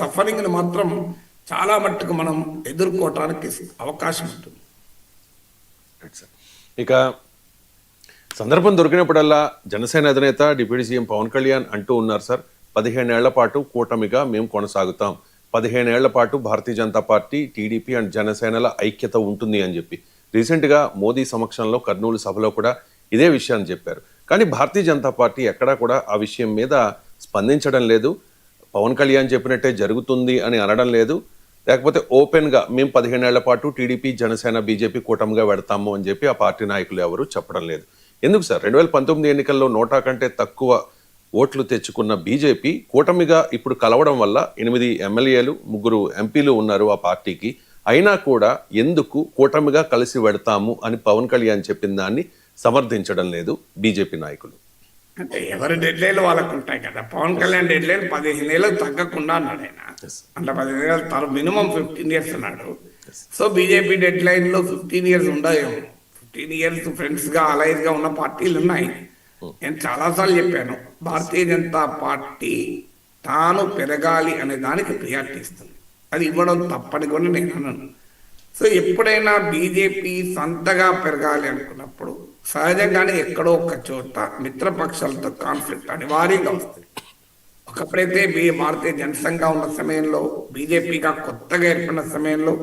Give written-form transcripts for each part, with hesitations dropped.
సఫరింగ్ని మాత్రం చాలా మట్టుకు మనం ఎదుర్కోవటానికి అవకాశం ఉంటుంది. ఇక సందర్భం దొరికినప్పుడల్లా జనసేన అధినేత డిప్యూటీ సీఎం పవన్ కళ్యాణ్ అంటూ ఉన్నారు సార్, 15 ఏళ్ల పాటు కూటమిగా మేము కొనసాగుతాం, 15 ఏళ్ల పాటు Bharatiya Janata party, TDP and జనసేనల ఐక్యత ఉంటుంది అని చెప్పి రీసెంట్గా మోదీ సమక్షంలో కర్నూలు సభలో కూడా ఇదే విషయాన్ని చెప్పారు. కానీ భారతీయ జనతా పార్టీ ఎక్కడా కూడా ఆ విషయం మీద స్పందించడం లేదు. పవన్ కళ్యాణ్ చెప్పినట్టే జరుగుతుంది అని అనడం లేదు. లేకపోతే ఓపెన్గా మేము 15 ఏళ్ల పాటు టీడీపీ, జనసేన, బీజేపీ కూటమిగా పెడతాము అని చెప్పి ఆ పార్టీ నాయకులు ఎవరు చెప్పడం లేదు. ఎందుకు సార్? 2019 ఎన్నికల్లో 100 కంటే తక్కువ ఓట్లు తెచ్చుకున్న బీజేపీ కూటమిగా ఇప్పుడు కలవడం వల్ల 8 ఎమ్మెల్యేలు, 3 ఎంపీలు ఉన్నారు ఆ పార్టీకి. అయినా కూడా ఎందుకు కూటమిగా కలిసి పెడతాము అని పవన్ కళ్యాణ్ చెప్పిన దాన్ని సమర్థించడం లేదు బీజేపీ నాయకులు? అంటే ఎవరి డెడ్లైన్లు వాళ్ళకు ఉంటాయి కదా. పవన్ కళ్యాణ్ డెడ్లైన్ 15 ఏళ్ళు తగ్గకుండా అన్నాడు ఆయన. అంటే 15 ఏళ్ళు మినిమం 15 ఇయర్స్ అన్నాడు. సో బీజేపీ డెడ్లైన్లో 15 ఇయర్స్ ఉండవు. 15 ఇయర్స్ ఫ్రెండ్స్గా అలైజ్గా ఉన్న పార్టీలు ఉన్నాయి. నేను చాలాసార్లు చెప్పాను, భారతీయ జనతా పార్టీ తాను పెరగాలి అనే దానికి ప్రియారిటీ ఇస్తుంది. అది ఇవ్వడం తప్పని కూడా నేను అన్నాను. సో ఎప్పుడైనా బీజేపీ సొంతగా పెరగాలి అనుకున్నప్పుడు సహజంగానే ఎక్కడో ఒక చోట మిత్రపక్షాలతో కాన్ఫ్లిక్ట్ అనివార్యంగా వస్తుంది. ఒకప్పుడైతే భారతీయ జనసంఘంగా ఉన్న సమయంలో, బీజేపీగా కొత్తగా ఏర్పడిన సమయంలో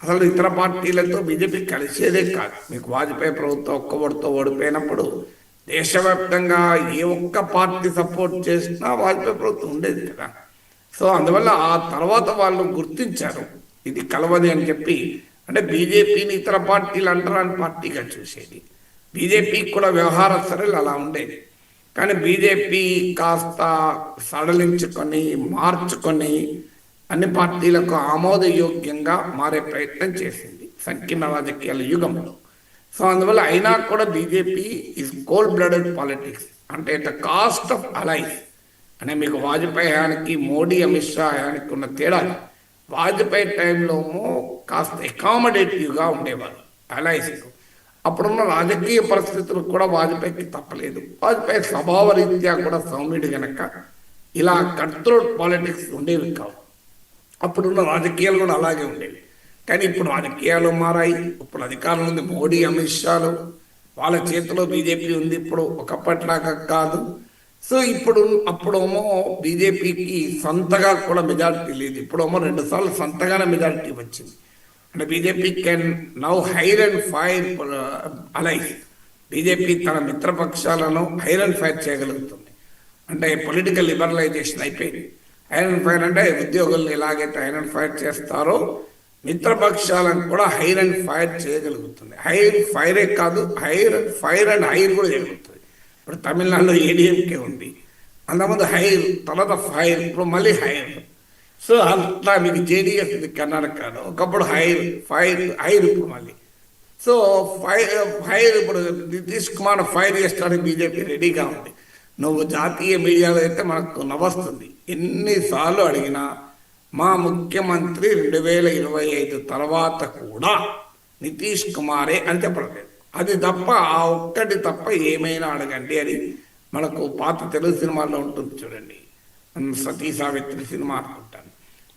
అసలు ఇతర పార్టీలతో బీజేపీ కలిసేదే కాదు. మీకు వాజ్పేయి ప్రభుత్వం ఒక్క ఓటుతో ఓడిపోయినప్పుడు దేశవ్యాప్తంగా ఏ ఒక్క పార్టీ సపోర్ట్ చేసినా వాజ్పేయి ప్రభుత్వం ఉండేది కదా. సో అందువల్ల ఆ తర్వాత వాళ్ళు గుర్తించారు ఇది కలవది అని చెప్పి. అంటే బీజేపీని ఇతర పార్టీలు అంటరాని పార్టీగా చూసేది. బీజేపీకి కూడా వ్యవహార సరళి అలా ఉండేది. కానీ బీజేపీ కాస్త సడలించుకొని మార్చుకొని అన్ని పార్టీలకు ఆమోదయోగ్యంగా మారే ప్రయత్నం చేసింది సంకీర్ణ రాజకీయాల యుగంలో. సో అందువల్ల అయినా కూడా BJP is cold blooded politics. అంటే ద కాస్ట్ ఆఫ్ అలైన్స్ అంటే మీకు వాజ్పేయి హయానికి, మోడీ, అమిత్ షా హయానికి ఉన్న తేడా, వాజ్పేయి టైంలో కాస్త అకామిడేటివ్గా ఉండేవారు అలైన్స్కు. అప్పుడున్న రాజకీయ పరిస్థితులు కూడా వాజ్పేయికి తప్పలేదు. వాజ్పేయి స్వభావ రీత్యా కూడా సౌమ్యుడు గనక ఇలా కట్ త్రోట్ పాలిటిక్స్ ఉండేవి కావు. అప్పుడున్న రాజకీయాలు కూడా అలాగే ఉండేవి. కానీ ఇప్పుడు రాజకీయాలు మారాయి. ఇప్పుడు అధికారంలో ఉంది మోడీ, అమిత్ షాలు, వాళ్ళ చేతిలో బీజేపీ ఉంది. ఇప్పుడు ఒకప్పటిలాగా కాదు. సో అప్పుడేమో బీజేపీకి సొంతగా కూడా మెజారిటీ లేదు. ఇప్పుడేమో 2 సార్లు సొంతగానే మెజారిటీ వచ్చింది. అంటే BJP can now hire and fire alliance. BJP తన మిత్రపక్షాలను హైర్ అండ్ ఫైర్ చేయగలుగుతుంది. అంటే పొలిటికల్ లిబరలైజేషన్ అయిపోయింది. హైర్ అండ్ ఫైర్ అంటే ఉద్యోగులను ఎలాగైతే హైర్ అండ్ ఫైర్ చేస్తారో మిత్రపక్షాలను కూడా హైర్ అండ్ ఫైర్ చేయగలుగుతుంది. హైర్ ఫైరే కాదు, hire and fire and hire కూడా చేయగలుగుతుంది. ఇప్పుడు తమిళనాడులో ఏడీఎంకే ఉంది, అంతకుముందు హైర్, తర్వాత ఫైర్, ఇప్పుడు మళ్ళీ హైర్. సో అట్లా మీకు జేడీఎస్ ఉంది కర్ణాటకలో, ఒకప్పుడు హైర్, ఫైర్, హైర్, ఇప్పుడు మళ్ళీ. సో ఫైర్ ఇప్పుడు నితీష్ కుమార్ ఫైర్ చేస్తాడు, బీజేపీ రెడీగా ఉంది. నువ్వు జాతీయ మీడియాలో అయితే మనకు నవ్వొస్తుంది. ఎన్నిసార్లు అడిగినా మా ముఖ్యమంత్రి 2025 తర్వాత కూడా నితీష్ కుమారే అని చెప్పలేదు. అది తప్ప, ఆ ఒక్కటి తప్ప ఏమైనా అడగండి అని మనకు పాత తెలుగు సినిమాల్లో ఉంటుంది చూడండి, సతీ సావిత్రి సినిమా అనుకుంటాను.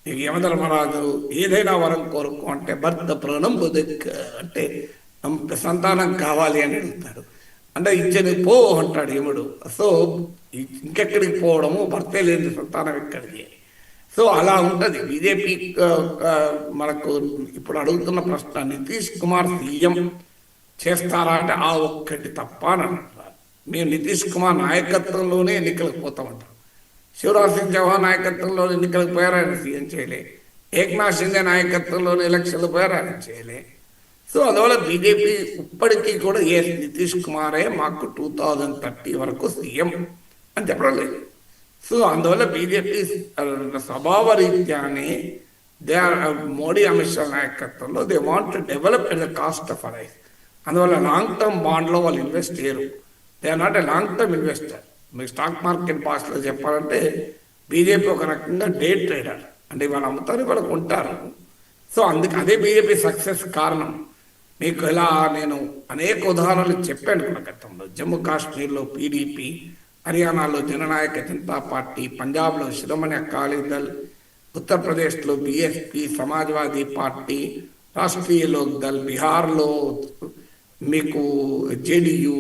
నీకు యమధర్మరాజు ఏదైనా వరం కోరుకో అంటే భర్త ప్రాణం బుదక్ అంటే సంతానం కావాలి అని అడుగుతాడు. అంటే ఇచ్చని పో అంటాడు యముడు. సో ఇంకెక్కడికి పోవడము, భర్తే లేని సంతానం ఎక్కడిది. సో అలా ఉంటుంది బీజేపీ. మనకు ఇప్పుడు అడుగుతున్న ప్రశ్న, నితీష్ కుమార్ సీఎం చేస్తారా అంటే ఆ ఒక్కటి తప్ప అని అంటున్నారు. మేము నితీష్ కుమార్ నాయకత్వంలోనే ఎన్నికలకు పోతామంటారు. శివరాజ్ సింగ్ చౌహాన్ నాయకత్వంలో ఎన్నికలకు పోయారు, ఆయన సీఎం చేయలే. ఏక్నాథ్ షిండే నాయకత్వంలోనే ఎలక్షన్లు పోయారు, ఆయన చేయలే. సో అందువల్ల బీజేపీ ఇప్పటికీ కూడా నితీష్ కుమారే మాకు 2030 వరకు సీఎం అని చెప్పడం లేదు. సో అందువల్ల బీజేపీ స్వభావ రీత్యానే మోడీ, అమిత్ షా నాయకత్వంలో they want to develop at the cost of alliance. అందువల్ల లాంగ్ టర్మ్ బాండ్లో వాళ్ళు ఇన్వెస్ట్ చేయరు. They are not a long term investor. మీకు స్టాక్ మార్కెట్ భాషలో చెప్పాలంటే బీజేపీ ఒక రకంగా డే ట్రేడర్. అంటే ఇవాళ అమ్ముతారు, ఇవాళ కొంటారు. సో అందుకే అదే బీజేపీ సక్సెస్ కారణం. మీకు ఇలా నేను అనేక ఉదాహరణలు చెప్పాను కూడా గతంలో. జమ్మూ కాశ్మీర్లో పీడీపీ, హర్యానాలో జననాయక జనతా పార్టీ, పంజాబ్లో శిరోమణి అకాలీదళ్, ఉత్తరప్రదేశ్లో బీఎస్పీ, సమాజ్వాదీ పార్టీ, రాష్ట్రీయ లోక్దల్, బీహార్లో మీకు జేడీయూ,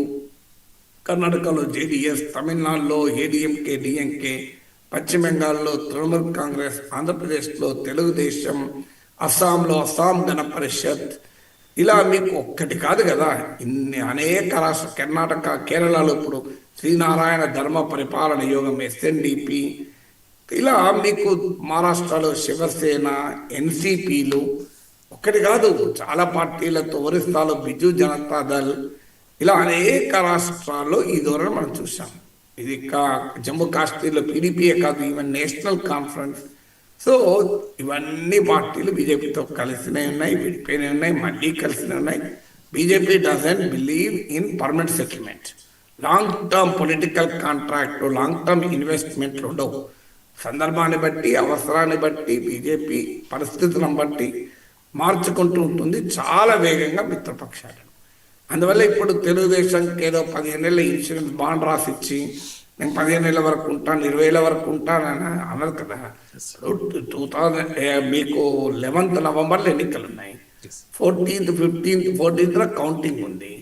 కర్ణాటకలో జేడీఎస్, తమిళనాడులో ఏడీఎంకే, డిఎంకే, పశ్చిమ బెంగాల్లో తృణమూల్ కాంగ్రెస్, ఆంధ్రప్రదేశ్లో తెలుగుదేశం, అస్సాంలో అస్సాం గణ పరిషత్. ఇలా మీకు ఒక్కటి కాదు కదా, ఇన్ని అనేక రాష్ట్ర, కర్ణాటక, కేరళలో ఇప్పుడు శ్రీనారాయణ ధర్మ పరిపాలన యోగం ఎస్ఎన్డిపి, ఇలా మీకు మహారాష్ట్రలో శివసేన, ఎన్సిపిలు, ఒక్కటి కాదు చాలా పార్టీలతో, ఒరిస్సాలో బిజు జనతా దళ్, ఇలా అనేక రాష్ట్రాల్లో ఈ ధోరణి మనం చూసాం. ఇది జమ్మూ కాశ్మీర్లో పీడీపీఏ కాదు, ఈవెన్ నేషనల్ కాన్ఫరెన్స్. సో ఇవన్నీ పార్టీలు బీజేపీతో కలిసినే ఉన్నాయి, విడిపోయినే ఉన్నాయి, మళ్ళీ కలిసినే ఉన్నాయి. BJP doesn't believe in permanent settlement. Long term political contract, long term ఇన్వెస్ట్మెంట్లు ఉండవు. సందర్భాన్ని బట్టి, అవసరాన్ని బట్టి, బీజేపీ పరిస్థితులను బట్టి మార్చుకుంటూ ఉంటుంది చాలా వేగంగా మిత్రపక్షాలను. అందువల్ల ఇప్పుడు తెలుగుదేశంకి ఏదో 15 ఏళ్ళ ఇన్సూరెన్స్ బాండ్ రాసిచ్చి నేను 15 ఏళ్ళ వరకు ఉంటాను, 20 ఏళ్ళ వరకు ఉంటానని అన్నారు కదా. 2000 మీకు 11th నవంబర్లో ఎన్నికలు ఉన్నాయి, 14th 14th కౌంటింగ్ ఉంది.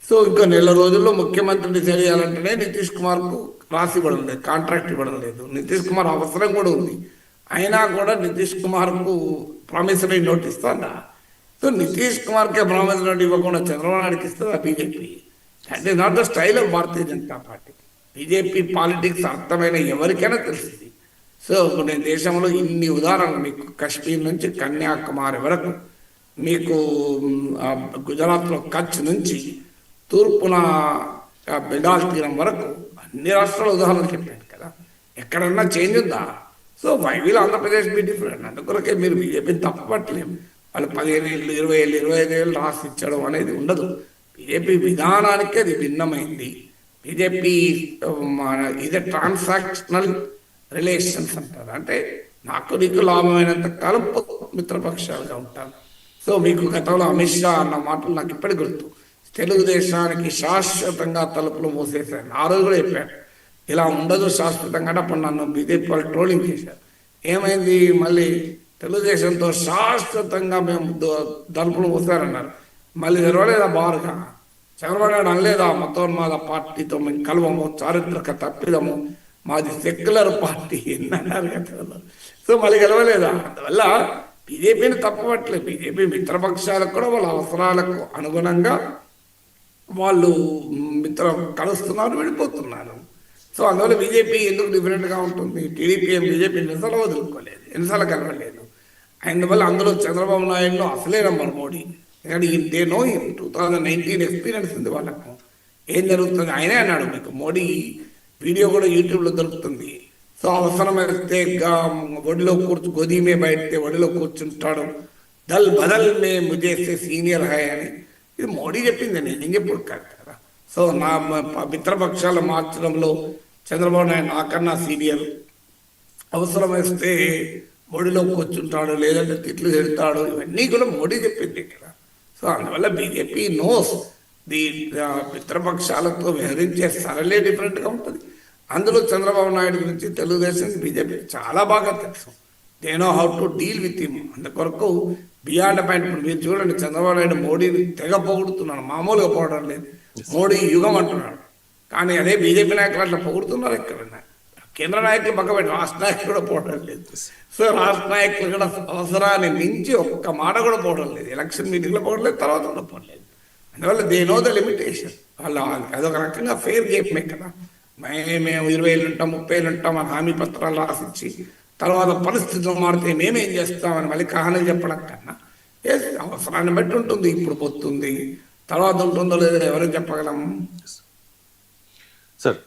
సో ఇంకా నెల రోజుల్లో ముఖ్యమంత్రి డిసైడ్ చేయాలంటేనే నితీష్ కుమార్కు రాసి ఇవ్వడం లేదు, కాంట్రాక్ట్ ఇవ్వడం లేదు. నితీష్ కుమార్ అవసరం కూడా ఉంది, అయినా కూడా నితీష్ కుమార్కు ప్రామిసరీ నోట్ ఇస్తాడా? సో నితీష్ కుమార్కే ప్రామిసరీ నోట్ ఇవ్వకుండా చంద్రబాబు నాయుడుకి ఇస్తుందా BJP? That is not the style of Bharatiya Janata party. BJP politics అర్థమైన ఎవరికైనా తెలిసింది. సో నేను దేశంలో ఇన్ని ఉదాహరణలు, మీకు కశ్మీర్ నుంచి కన్యాకుమారి వరకు, మీకు గుజరాత్లో కచ్ నుంచి తూర్పున బెంగాల్ తీరం వరకు అన్ని రాష్ట్రాల ఉదాహరణలు చెప్పాను కదా. ఎక్కడన్నా చేంజ్ ఉందా? So why will Andhra Pradesh be different? అందుకొరకే మీరు బీజేపీని తప్పట్లేము. వాళ్ళు 15 ఏళ్ళు, 20 ఏళ్ళు, 25 ఏళ్ళు రాసి ఇచ్చడం అనేది ఉండదు. బీజేపీ విధానానికి అది భిన్నమైంది. బీజేపీ ఇది ట్రాన్సాక్షనల్ రిలేషన్స్ అంటారు. అంటే నాకు నీకు లాభమైనంత కాలం మిత్రపక్షాలుగా ఉంటాను. సో మీకు గతంలో అమిత్ షా అన్న మాటలు నాకు ఇప్పటికి గుర్తు. తెలుగుదేశానికి శాశ్వతంగా తలుపులు మూసేశాను. ఆ రోజు కూడా చెప్పాను ఇలా ఉండదు శాశ్వతంగా. అప్పుడు నన్ను బీజేపీ వాళ్ళు ట్రోలింగ్ చేశారు. ఏమైంది? మళ్ళీ తెలుగుదేశంతో శాశ్వతంగా మేము తలుపులు మూసారన్నారు. మళ్ళీ తెరవలేదా బారుగా? చంద్రబాబు నాయుడు అనలేదా మతోన్మాద పార్టీతో మేము కలవము, చారిత్రక తప్పిదము, మాది సెక్యులర్ పార్టీ అన్నారు కదా. సో మళ్ళీ గెలవలేదా? అందువల్ల బీజేపీని తప్పవట్లేదు. బీజేపీ మిత్రపక్షాలకు కూడా వాళ్ళ అవసరాలకు అనుగుణంగా వాళ్ళు కలుస్తున్నారు, వెళ్ళిపోతున్నారు. సో అందువల్ల బీజేపీ ఎందుకు డిఫరెంట్గా ఉంటుంది? టీడీపీ బీజేపీ ఎన్నిసార్లు వదులుకోలేదు, ఎన్నిసార్లు కలవలేదు. అందువల్ల అందులో చంద్రబాబు నాయుడులో అసలే నంబర్ మోడీ. ఎందుకంటే దే నో 2019 ఎక్స్పీరియన్స్ ఉంది వాళ్ళకు. ఏం జరుగుతుంది ఆయనే అన్నాడు. మీకు మోడీ వీడియో కూడా యూట్యూబ్లో దొరుకుతుంది. సో అవసరమైతే ఒడిలో గోధీమే బయటే ఒడిలో కూర్చుంటాడు, దల్ బదల్ మే ముజేసే సీనియర్ హై అని. ఇది మోడీ చెప్పింది, నేను చెప్పుడు కాదు కదా. సో నా మిత్రపక్షాలు మార్చడంలో చంద్రబాబు నాయుడు నాకన్నా సీనియర్. అవసరమైతే మోడీలో కూర్చుంటాడు, లేదంటే తిట్లు తిడతాడు, ఇవన్నీ కూడా మోడీ చెప్పింది కదా. సో అందువల్ల బీజేపీ నోస్ ది మిత్రపక్షాలతో వ్యవహరించే సరళే డిఫరెంట్గా ఉంటుంది. అందులో చంద్రబాబు నాయుడు గురించి తెలుగుదేశం బీజేపీ చాలా బాగా తెలుసు. They know how to deal with him. అందుకొరకు బియాండ్ పాయింట్. ఇప్పుడు మీరు చూడండి, చంద్రబాబు నాయుడు మోడీని తెగ పొగుడుతున్నాడు, మామూలుగా పోవడం లేదు. మోడీ యుగం అంటున్నాడు. కానీ అదే బీజేపీ నాయకులు అట్లా పొగుడుతున్నారు ఎక్కడన్నా. కేంద్ర నాయకులు పక్కబెట్టి రాష్ట్ర నాయకులు కూడా పోవడం లేదు. సో రాష్ట్ర నాయకులు కూడా అవసరాన్ని మించి ఒక్క మాట కూడా పోవడం లేదు. ఎలక్షన్ మీటింగ్లో పోవడం లేదు, తర్వాత కూడా పోవడం లేదు. అందువల్ల దే నో ద లిమిటేషన్. వాళ్ళు అదొక రకంగా ఫెయిర్ గేమే కదా. మేము 20 ఏళ్ళు ఉంటాం, 30 ఏళ్ళు ఉంటాం అని హామీ పత్రాలు రాసిచ్చి తర్వాత పరిస్థితులు మారితే మేమేం చేస్తామని మళ్ళీ కహానీ చెప్పడం కన్నా అవసరాన్ని బట్టి ఉంటుంది. ఇప్పుడు పోతుంది, తర్వాత ఉంటుందో లేదో ఎవరైనా చెప్పగలం సార్.